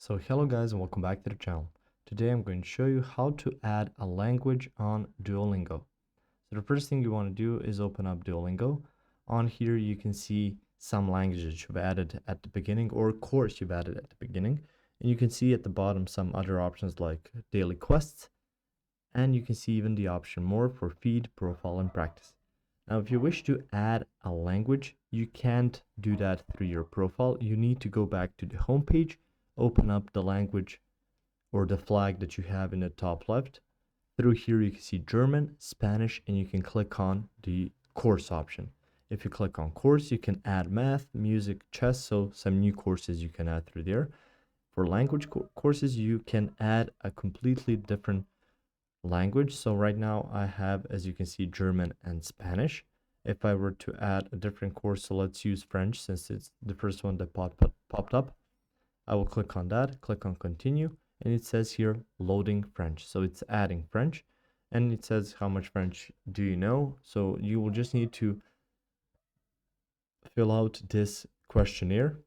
So hello guys and welcome back to the channel. Today I'm going to show you how to add a language on Duolingo. So the first thing you want to do is open up Duolingo. On here you can see some languages you've added at the beginning or a course you've added at the beginning. And you can see at the bottom some other options like daily quests. And you can see even the option more for feed, profile and practice. Now if you wish to add a language, you can't do that through your profile. You need to go back to the home page, open up the language or the flag that you have in the top left. Through here you can see German, Spanish, and you can click on the course option. If you click on course, you can add math, music, chess, so some new courses you can add through there. For language courses, you can add a completely different language. So right now I have, as you can see, German and Spanish. If I were to add a different course, so let's use French since it's the first one that popped up. I will click on that, click on continue, and it says here loading French. So it's adding French and it says how much French do you know. So you will just need to fill out this questionnaire.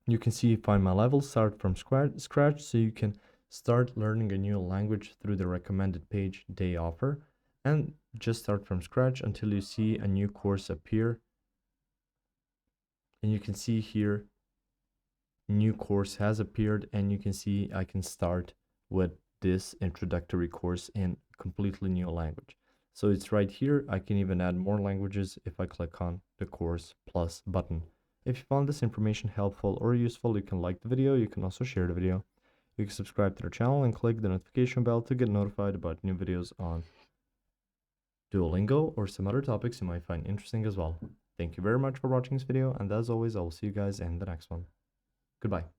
You can see find my level, start from scratch, so you can start learning a new language through the recommended page they offer and just start from scratch until you see a new course appear. And you can see here new course has appeared, and you can see I can start with this introductory course in completely new language. So it's right here. I can even add more languages if I click on the course plus button. If you found this information helpful or useful, you can like the video. You can also share the video. You can subscribe to the channel and click the notification bell to get notified about new videos on Duolingo or some other topics you might find interesting as well. Thank you very much for watching this video, and as always, I will see you guys in the next one. Goodbye.